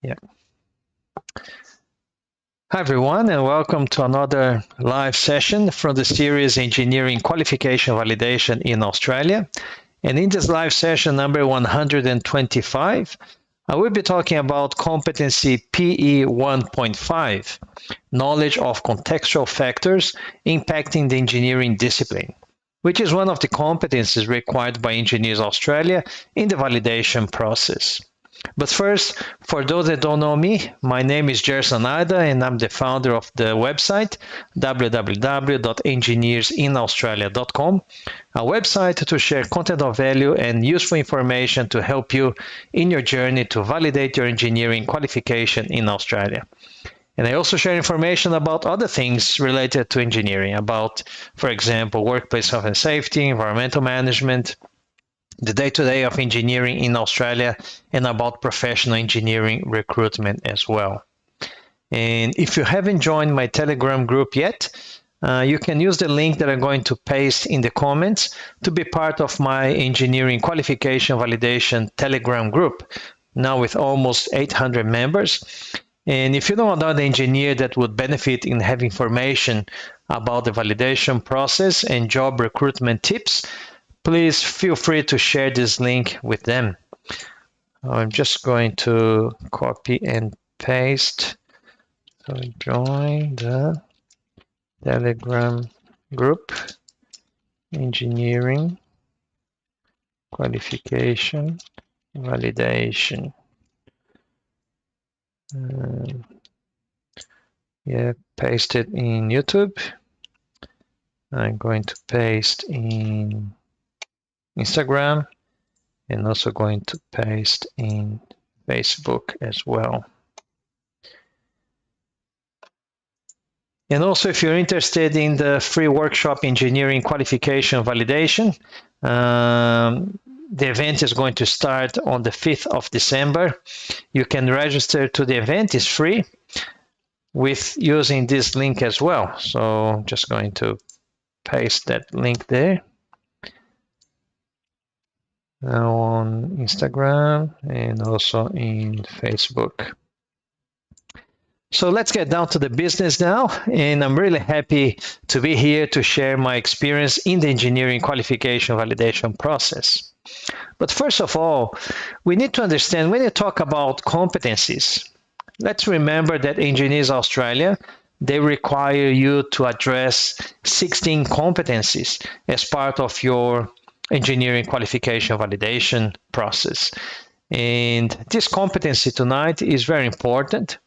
Yeah. Hi, everyone, and welcome to another live session from the series Engineering Qualification Validation in Australia. And in this live session number 125, I will be talking about competency PE 1.5, knowledge of contextual factors impacting the engineering discipline, which is one of the competencies required by Engineers Australia in the validation process. But first, for those that don't know me, my name is Gerson Aida, and I'm the founder of the website www.engineersinaustralia.com, a website to share content of value and useful information to help you in your journey to validate your engineering qualification in Australia. And I also share information about other things related to engineering, about, for example, workplace health and safety, environmental management, the day-to-day of engineering in Australia, and about professional engineering recruitment as well. And if you haven't joined my Telegram group yet, you can use the link that I'm going to paste in the comments to be part of my engineering qualification validation Telegram group, now with almost 800 members. And if you know another engineer that would benefit in having information about the validation process and job recruitment tips, please feel free to share this link with them. I'm just going to copy and paste. So join the Telegram group, Engineering Qualification Validation. Yeah, paste it in YouTube. I'm going to paste in Instagram, and also going to paste in Facebook as well. And also, if you're interested in the free workshop Engineering Qualification Validation, the event is going to start on the 5th of December. You can register to the event, it's free, with using this link as well. So I'm just going to paste that link there. Now on Instagram and also in Facebook. So let's get down to the business now, and I'm really happy to be here to share my experience in the engineering qualification validation process. But first of all, we need to understand when you talk about competencies, let's remember that Engineers Australia, they require you to address 16 competencies as part of your engineering qualification validation process. And this competency tonight is very important,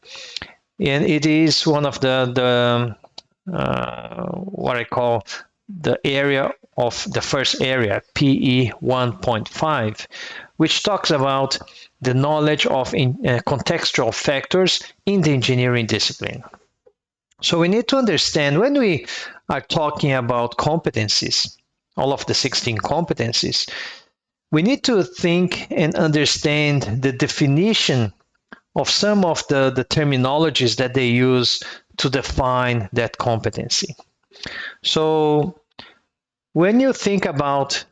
and it is one of the what I call the area of the first area, PE 1.5, which talks about the knowledge of contextual factors in the engineering discipline. So we need to understand when we are talking about competencies, all of the 16 competencies, we need to think and understand the definition of some of the terminologies that they use to define that competency. So when you think about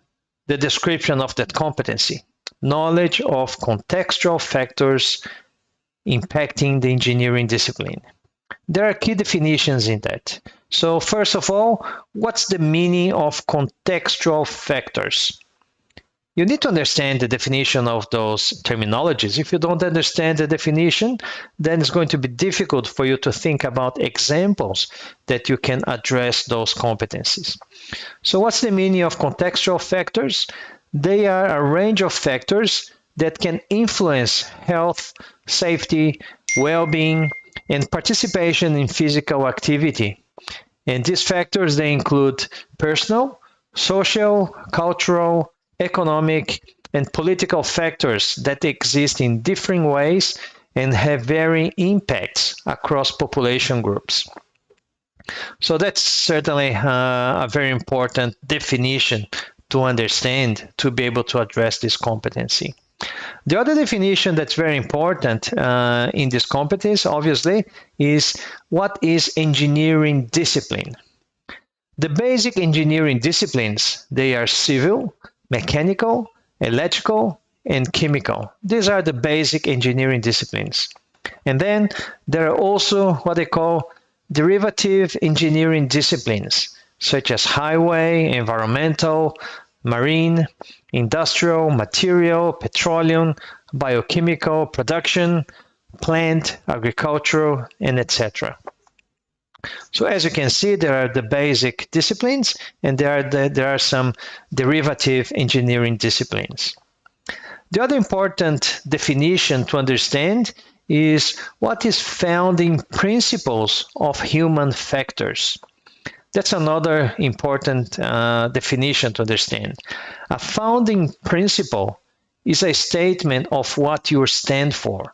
the description of that competency, knowledge of contextual factors impacting the engineering discipline, there are key definitions in that. So first of all, what's the meaning of contextual factors? You need to understand the definition of those terminologies. If you don't understand the definition, then it's going to be difficult for you to think about examples that you can address those competencies. So what's the meaning of contextual factors? They are a range of factors that can influence health, safety, well-being, and participation in physical activity. And these factors, they include personal, social, cultural, economic, and political factors that exist in different ways and have varying impacts across population groups. So that's certainly a very important definition to understand to be able to address this competency. The other definition that's very important in this competence, obviously, is what is engineering discipline. The basic engineering disciplines, they are civil, mechanical, electrical, and chemical. These are the basic engineering disciplines. And then there are also what they call derivative engineering disciplines, such as highway, environmental, marine, industrial, material, petroleum, biochemical, production, plant, agricultural, and etc. So as you can see, there are the basic disciplines, and there are some derivative engineering disciplines. The other important definition to understand is what is founding principles of human factors. That's another important definition to understand. A founding principle is a statement of what you stand for.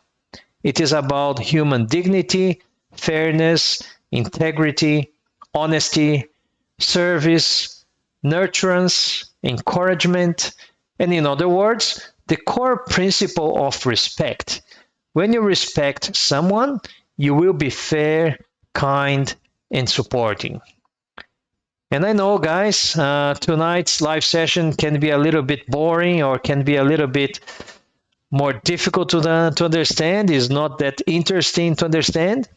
It is about human dignity, fairness, integrity, honesty, service, nurturance, encouragement, and in other words, the core principle of respect. When you respect someone, you will be fair, kind, and supporting. And I know, guys, tonight's live session can be a little bit boring or can be a little bit more difficult to understand. It's not that interesting to understand.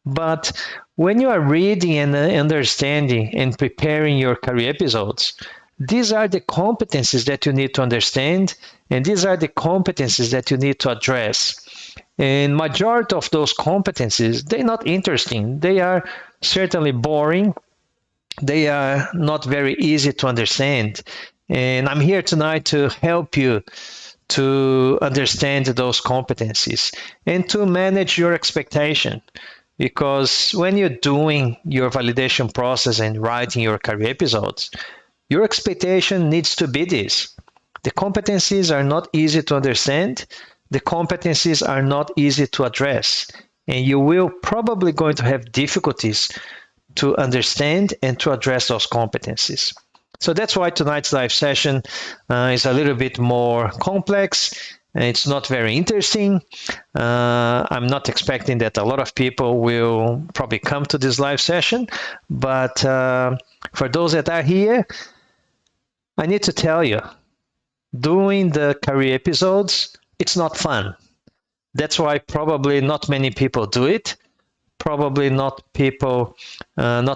But when you are reading and understanding and preparing your career episodes, these are the competencies that you need to understand, and these are the competencies that you need to address. And majority of those competencies, they're not interesting. They are certainly boring. They are not very easy to understand. And I'm here tonight to help you to understand those competencies and to manage your expectation. Because when you're doing your validation process and writing your career episodes, your expectation needs to be this. The competencies are not easy to understand. The competencies are not easy to address. And you will probably going to have difficulties to understand and to address those competencies. So that's why tonight's live session is a little bit more complex. It's not very interesting. I'm not expecting that a lot of people will probably come to this live session, but for those that are here, I need to tell you, doing the career episodes, it's not fun. That's why probably not many people do it. Probably not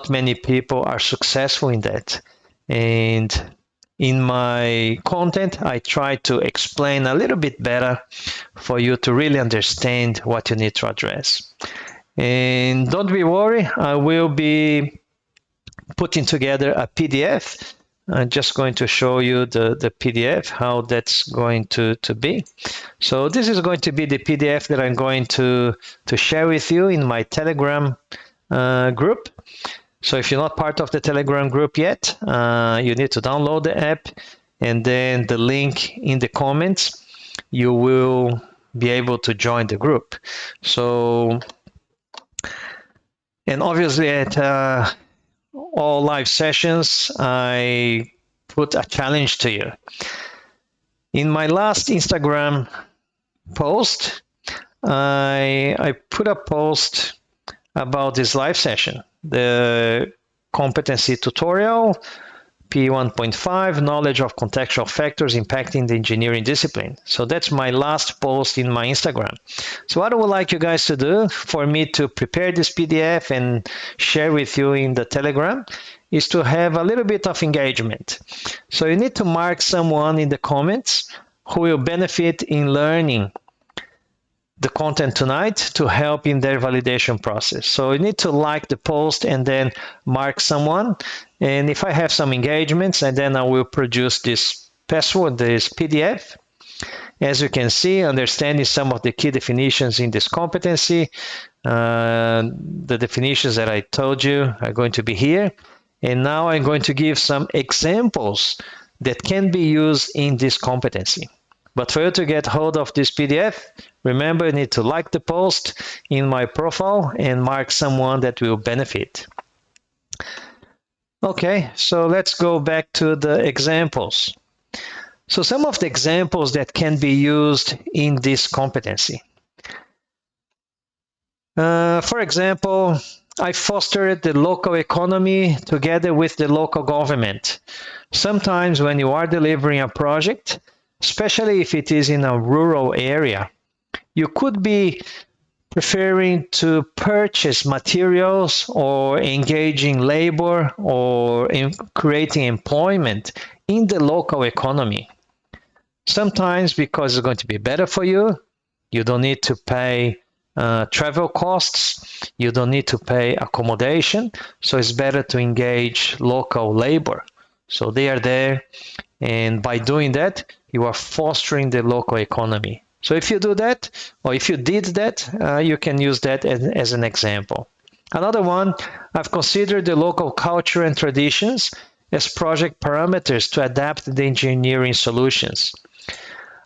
many people are successful in that. And in my content, I try to explain a little bit better for you to really understand what you need to address. And don't be worried, I will be putting together a PDF. I'm just going to show you the PDF, how that's going to be. So this is going to be the PDF that I'm going to share with you in my Telegram group. So if you're not part of the Telegram group yet, you need to download the app, and then the link in the comments, you will be able to join the group. So, and obviously at all live sessions, I put a challenge to you. In my last Instagram post, I put a post about this live session, the competency tutorial, PE1.5 Knowledge of Contextual Factors Impacting the Engineering Discipline. So that's my last post in my Instagram. So what I would like you guys to do for me to prepare this PDF and share with you in the Telegram is to have a little bit of engagement. So you need to mark someone in the comments who will benefit in learning the content tonight to help in their validation process. So you need to like the post and then mark someone. And if I have some engagements, and then I will produce this password, this PDF. As you can see, understanding some of the key definitions in this competency. The definitions that I told you are going to be here. And now I'm going to give some examples that can be used in this competency. But for you to get hold of this PDF, remember you need to like the post in my profile and mark someone that will benefit. Okay, so let's go back to the examples. So some of the examples that can be used in this competency. For example, I fostered the local economy together with the local government. Sometimes when you are delivering a project, especially if it is in a rural area, you could be preferring to purchase materials or engaging labor or in creating employment in the local economy. Sometimes because it's going to be better for you, you don't need to pay travel costs, you don't need to pay accommodation, so it's better to engage local labor. So they are there, and by doing that, you are fostering the local economy. So if you do that, or if you did that, you can use that as an example. Another one, I've considered the local culture and traditions as project parameters to adapt the engineering solutions.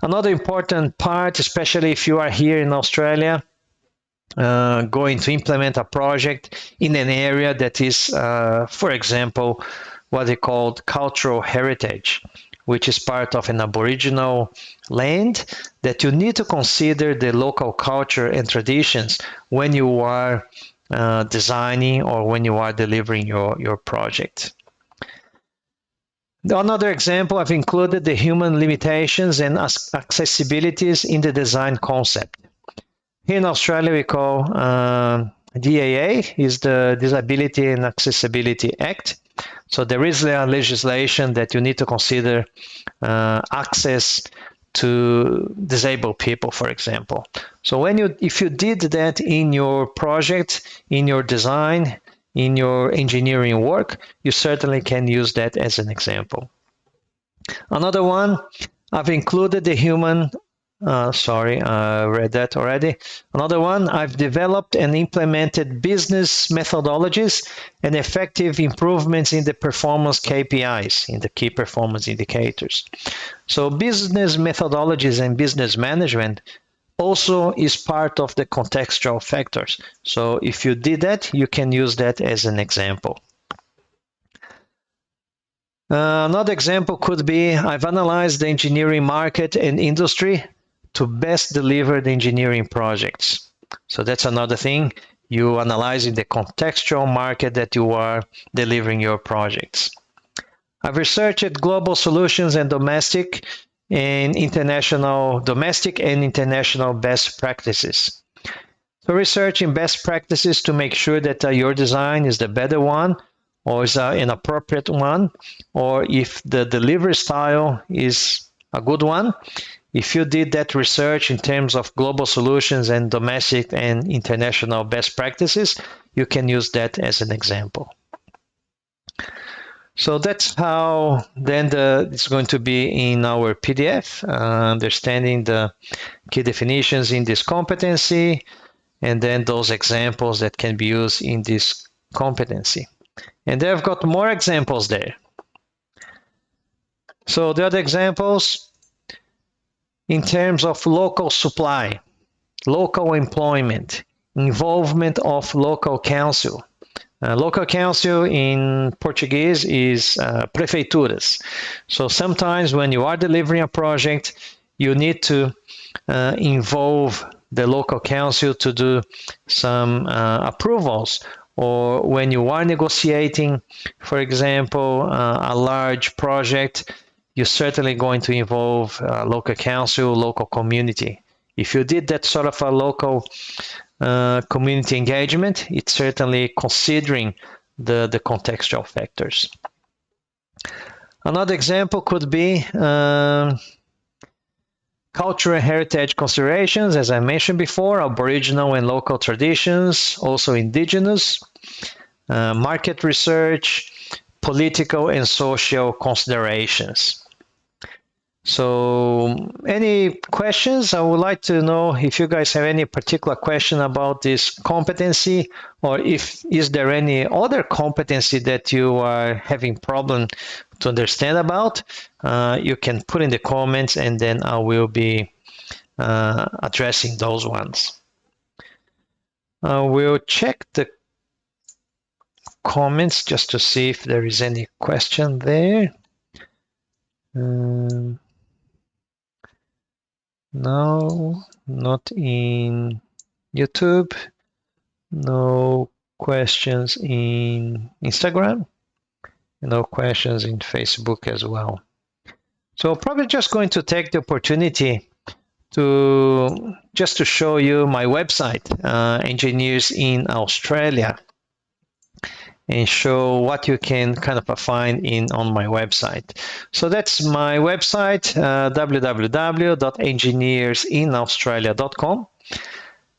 Another important part, especially if you are here in Australia, going to implement a project in an area that is, for example, what they call cultural heritage, which is part of an Aboriginal land, that you need to consider the local culture and traditions when you are designing or when you are delivering your project. Another example, I've included the human limitations and accessibilities in the design concept. Here in Australia, we call DAA, is the Disability and Accessibility Act. So there is a legislation that you need to consider access to disabled people, for example. So if you did that in your project, in your design, in your engineering work, you certainly can use that as an example. Another one, I've included the human, sorry, I read that already. Another one, I've developed and implemented business methodologies and effective improvements in the performance KPIs, in the key performance indicators. So business methodologies and business management also is part of the contextual factors. So if you did that, you can use that as an example. Another example could be, I've analyzed the engineering market and industry to best deliver the engineering projects. So that's another thing. You analyzing the contextual market that you are delivering your projects. I've researched global solutions and domestic and international best practices. So researching best practices to make sure that your design is the better one, or is an appropriate one, or if the delivery style is a good one. If you did that research in terms of global solutions and domestic and international best practices, you can use that as an example. So that's how then it's going to be in our PDF, understanding the key definitions in this competency, and then those examples that can be used in this competency. And they've got more examples there. So the other examples, in terms of local supply, local employment, involvement of local council. Local council in Portuguese is prefeituras. So sometimes when you are delivering a project, you need to involve the local council to do some approvals, or when you are negotiating, for example, a large project, you're certainly going to involve local council, local community. If you did that sort of a local community engagement, it's certainly considering the contextual factors. Another example could be cultural and heritage considerations, as I mentioned before, Aboriginal and local traditions, also indigenous, market research, political and social considerations. So any questions? I would like to know if you guys have any particular question about this competency, or is there any other competency that you are having problem to understand about. You can put in the comments, and then I will be addressing those ones. I will check the comments just to see if there is any question there. No, not in YouTube. No questions in Instagram. No questions in Facebook as well. So probably just going to take the opportunity just to show you my website, Engineers in Australia, and show what you can kind of find on my website. So that's my website, www.engineersinaustralia.com.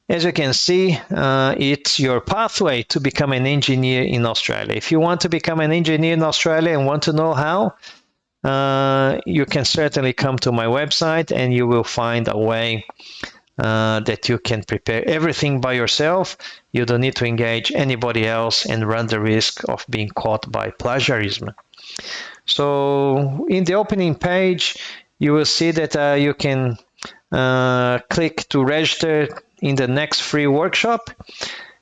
As you can see, it's your pathway to become an engineer in Australia. If you want to become an engineer in Australia and want to know how, you can certainly come to my website and you will find a way that you can prepare everything by yourself. You don't need to engage anybody else and run the risk of being caught by plagiarism. So in the opening page, you will see that you can click to register in the next free workshop.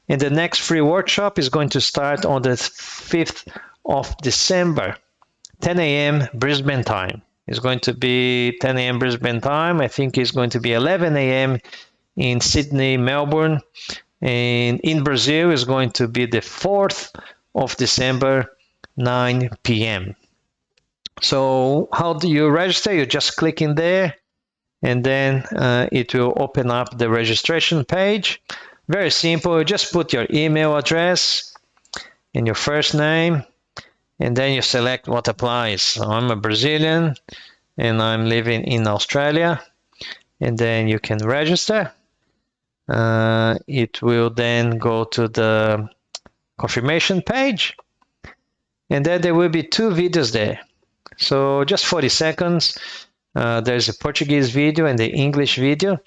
And the next free workshop is going to start on the 5th of December, 10 a.m. Brisbane time. It's going to be 10 a.m. Brisbane time. I think it's going to be 11 a.m. in Sydney, Melbourne. And in Brazil, it's going to be the 4th of December, 9 p.m. So how do you register? You just click in there, and then it will open up the registration page. Very simple. You just put your email address and your first name, and then you select what applies. So I'm a Brazilian and I'm living in Australia, and then you can register. It will then go to the confirmation page, and then there will be 2 videos there. So just 40 seconds. There's a Portuguese video and the English video,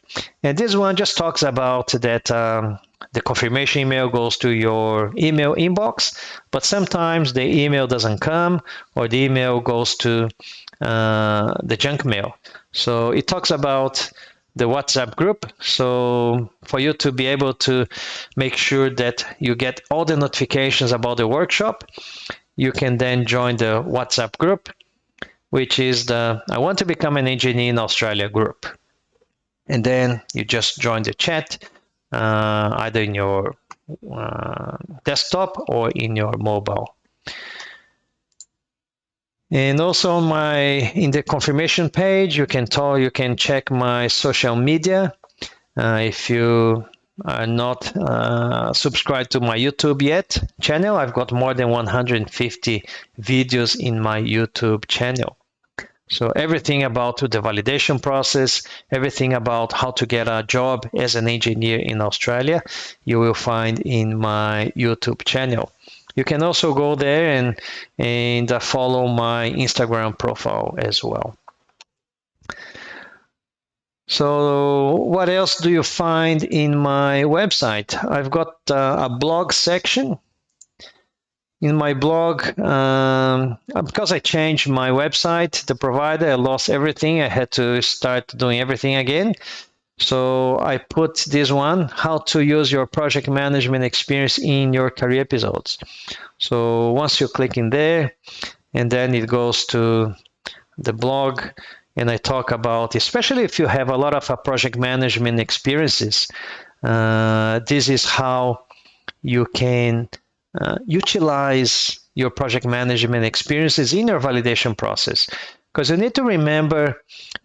and this one just talks about that the confirmation email goes to your email inbox, but sometimes the email doesn't come, or the email goes to the junk mail. So it talks about the WhatsApp group. So for you to be able to make sure that you get all the notifications about the workshop, you can then join the WhatsApp group, which is the I want to become an engineer in Australia group. And then you just join the chat, either in your desktop or in your mobile. And also in the confirmation page, you can check my social media. If you are not subscribed to my YouTube channel, I've got more than 150 videos in my YouTube channel. So everything about the validation process, everything about how to get a job as an engineer in Australia, you will find in my YouTube channel. You can also go there and follow my Instagram profile as well. So what else do you find in my website? I've got a blog section. In my blog, because I changed my website, the provider, I lost everything. I had to start doing everything again. So I put this one, how to use your project management experience in your career episodes. So once you click in there, and then it goes to the blog, and I talk about, especially if you have a lot of project management experiences, this is how you can utilize your project management experiences in your validation process. Because you need to remember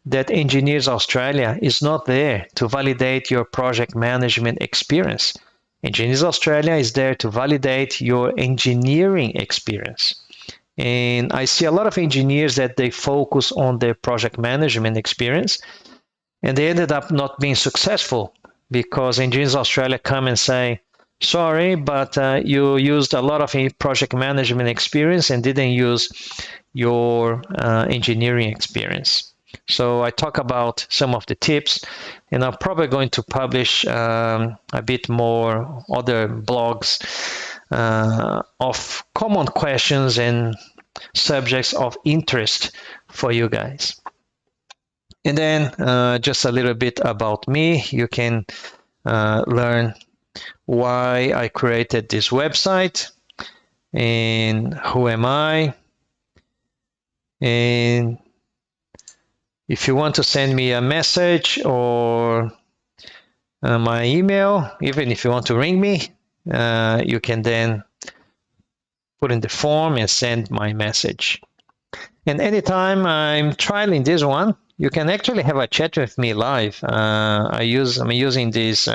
that Engineers Australia is not there to validate your project management experience. Engineers Australia is there to validate your engineering experience. And I see a lot of engineers that they focus on their project management experience, and they ended up not being successful because Engineers Australia come and say, sorry, but you used a lot of project management experience and didn't use your engineering experience. So I talk about some of the tips, and I'm probably going to publish a bit more other blogs of common questions and subjects of interest for you guys. And then just a little bit about me. You can learn why I created this website and who am I. And if you want to send me a message or my email, even if you want to ring me, you can then put in the form and send my message. And anytime I'm trialing this one, you can actually have a chat with me live. I'm using this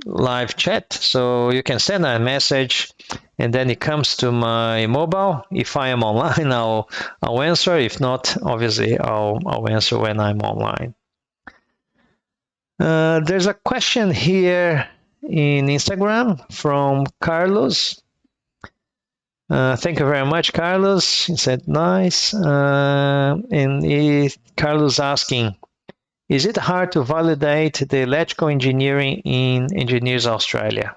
live chat, so you can send a message and then it comes to my mobile. If I am online, I'll answer. If not, obviously I'll answer when I'm online. There's a question here in Instagram from Carlos. Thank you very much, Carlos. He said nice. Carlos asking, is it hard to validate the electrical engineering in Engineers Australia?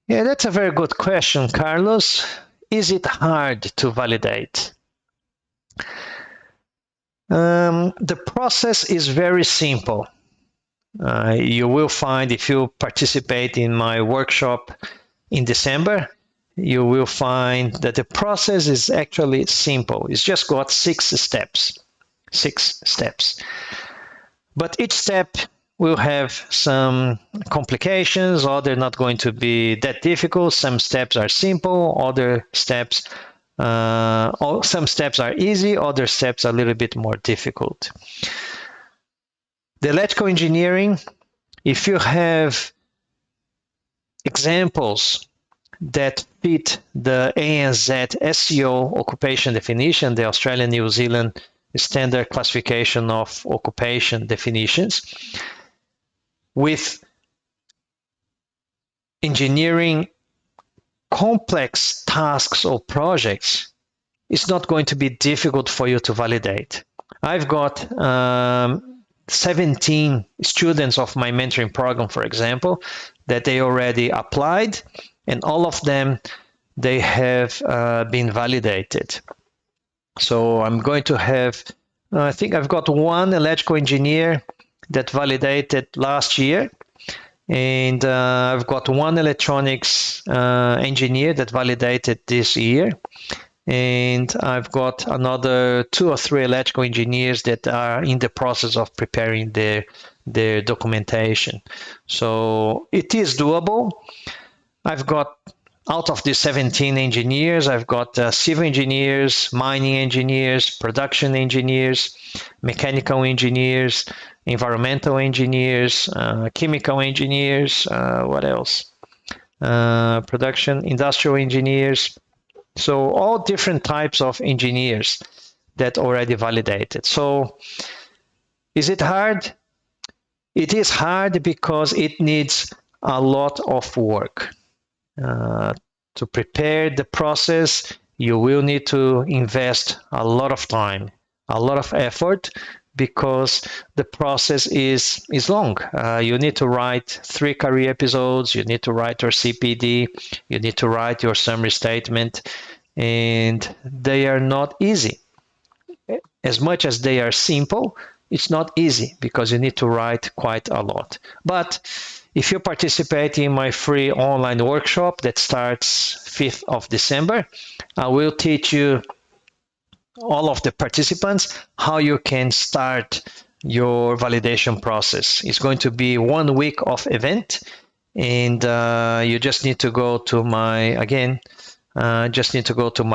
Yeah, that's a very good question, Carlos. Is it hard to validate? The process is very simple. You will find, if you participate in my workshop in December, you will find that the process is actually simple. It's just got 6 steps. 6 steps. But each step will have some complications, or they're not going to be that difficult. Some steps are simple, other steps, some steps are easy, other steps are a little bit more difficult. The electrical engineering, if you have examples that fit the ANZ SEO occupation definition, the Australian New Zealand standard classification of occupation definitions, with engineering complex tasks or projects, it's not going to be difficult for you to validate. I've got 17 students of my mentoring program, for example, that they already applied, and all of them, they have been validated. So I'm going to have, I think I've got one electrical engineer that validated last year, and I've got one electronics engineer that validated this year, and I've got another 2 or 3 electrical engineers that are in the process of preparing their documentation. So it is doable. I've got, out of the 17 engineers, I've got civil engineers, mining engineers, production engineers, mechanical engineers, environmental engineers, chemical engineers, what else? Production, industrial engineers. So all different types of engineers that already validated. So is it hard? It is hard because it needs a lot of work. To prepare the process, you will need to invest a lot of time, a lot of effort, because the process is long. You need to write 3 career episodes, you need to write your CPD, you need to write your summary statement, and they are not easy. As much as they are simple, it's not easy because you need to write quite a lot. But if you participate in my free online workshop that starts 5th of December, I will teach you, all of the participants, how you can start your validation process. It's going to be 1 week of event, and you just need to go to my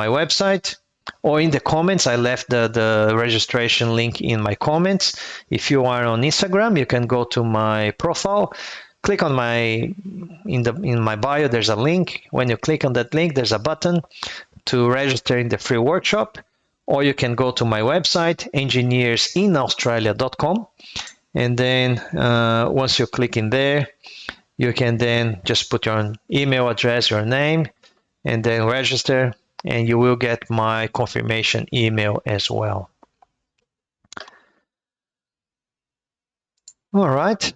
website, or in the comments, I left the registration link in my comments. If you are on Instagram, you can go to my profile, click on in my bio, there's a link. When you click on that link, there's a button to register in the free workshop, or you can go to my website, engineersinaustralia.com, and then once you click in there, you can then just put your email address, your name, and then register, and you will get my confirmation email as well. All right.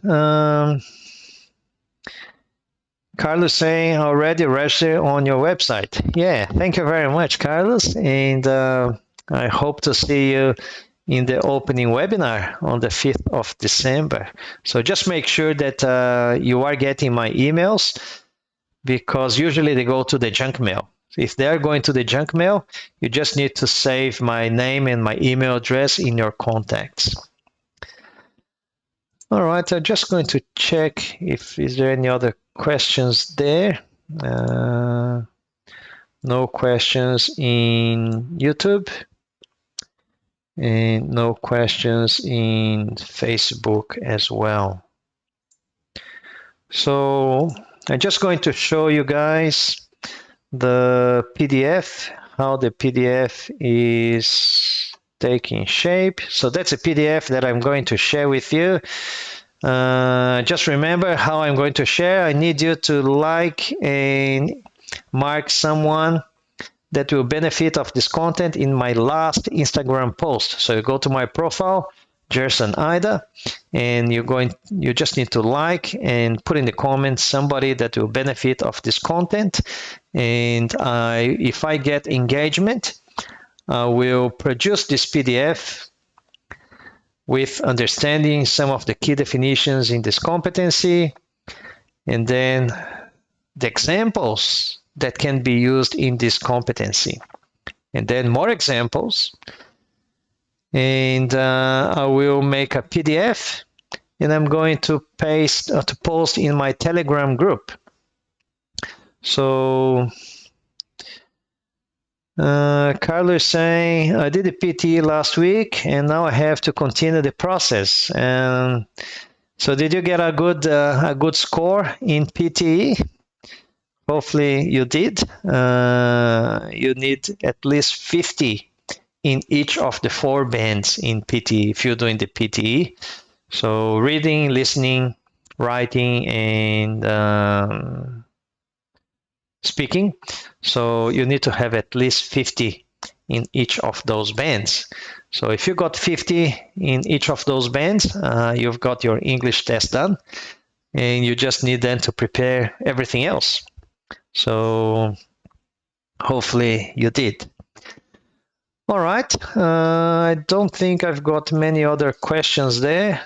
Carlos saying already register on your website. Yeah, thank you very much, Carlos. And I hope to see you in the opening webinar on the 5th of December. So just make sure that you are getting my emails, because usually they go to the junk mail. If they're going to the junk mail, you just need to save my name and my email address in your contacts. All right, I'm just going to check if is there any other questions there. No questions in YouTube. and no questions in Facebook as well. So I'm just going to show you guys the PDF, how the PDF is taking shape. So that's a PDF that I'm going to share with you. Just remember how I'm going to share. I need you to like and mark someone that will benefit of this content in my last Instagram post. So you go to my profile, Gerson Ida, and you just need to like and put in the comments somebody that will benefit of this content. And if I get engagement, I will produce this PDF with understanding some of the key definitions in this competency, and then the examples that can be used in this competency, and then more examples. And I will make a PDF, and I'm going to post in my Telegram group. So Carlos is saying, I did a PTE last week, and now I have to continue the process. And so did you get a good score in PTE? Hopefully you did. You need at least 50 in each of the 4 bands in PTE if you're doing the PTE. So reading, listening, writing, and speaking. So you need to have at least 50 in each of those bands. So if you got 50 in each of those bands, you've got your English test done, and you just need then to prepare everything else. So hopefully you did. All right, I don't think I've got many other questions there.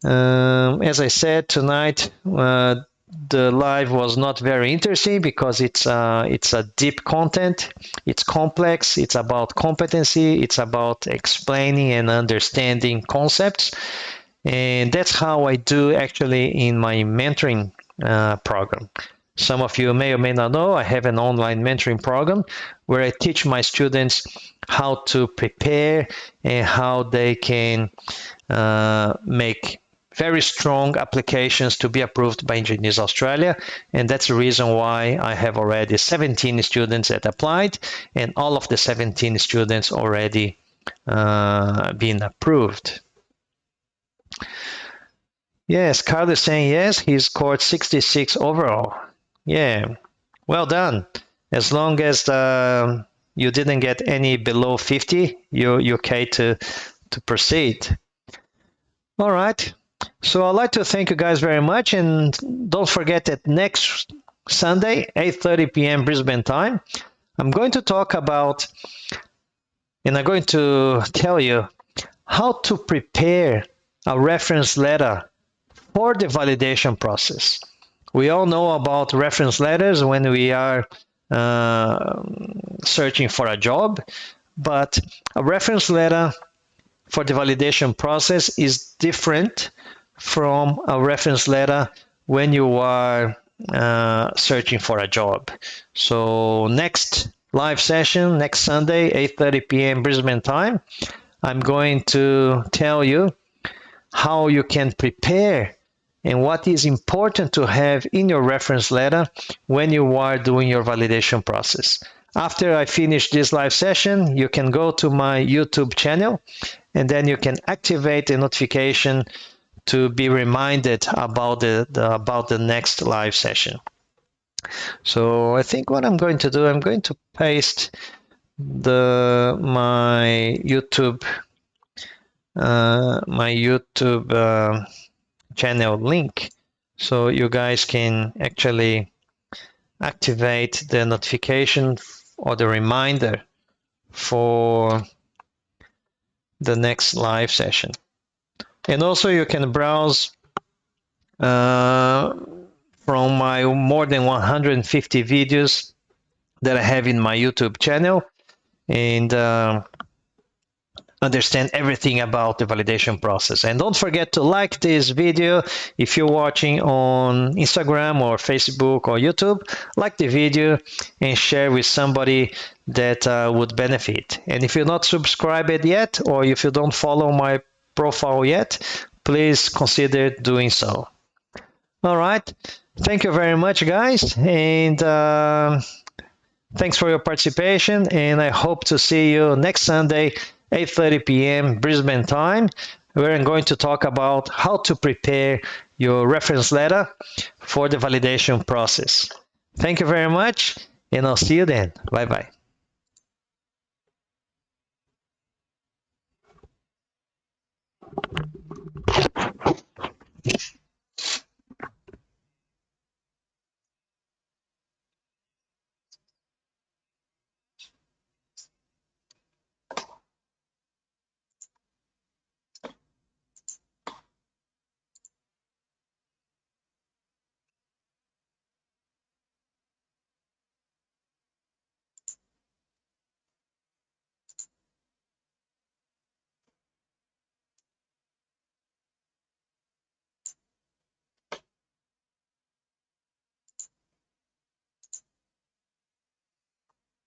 As I said, tonight the live was not very interesting because it's a deep content. It's complex. It's about competency. It's about explaining and understanding concepts. And that's how I do actually in my mentoring program. Some of you may or may not know, I have an online mentoring program where I teach my students how to prepare and how they can make very strong applications to be approved by Engineers Australia. And that's the reason why I have already 17 students that applied, and all of the 17 students already been approved. Yes, Carl is saying yes, he scored 66 overall. Yeah, well done. As long as you didn't get any below 50, you're okay to proceed. All right. So I'd like to thank you guys very much. And don't forget that next Sunday, 8:30 p.m. Brisbane time, I'm going to talk about, and I'm going to tell you how to prepare a reference letter for the validation process. We all know about reference letters when we are searching for a job, but a reference letter for the validation process is different from a reference letter when you are searching for a job. So next live session, next Sunday, 8:30 p.m. Brisbane time, I'm going to tell you how you can prepare and what is important to have in your reference letter when you are doing your validation process. After I finish this live session, you can go to my YouTube channel, and then you can activate the notification to be reminded about the next live session. So I think what I'm going to do, I'm going to paste my YouTube channel link, so you guys can actually activate the notification or the reminder for the next live session. And also you can browse from my more than 150 videos that I have in my YouTube channel, and understand everything about the validation process. And don't forget to like this video. If you're watching on Instagram or Facebook or YouTube, like the video and share with somebody that would benefit. And if you're not subscribed yet, or if you don't follow my profile yet, please consider doing so. All right. Thank you very much, guys. And thanks for your participation. And I hope to see you next Sunday, 8:30 p.m. Brisbane time. We're going to talk about how to prepare your reference letter for the validation process. Thank you very much, and I'll see you then. Bye-bye.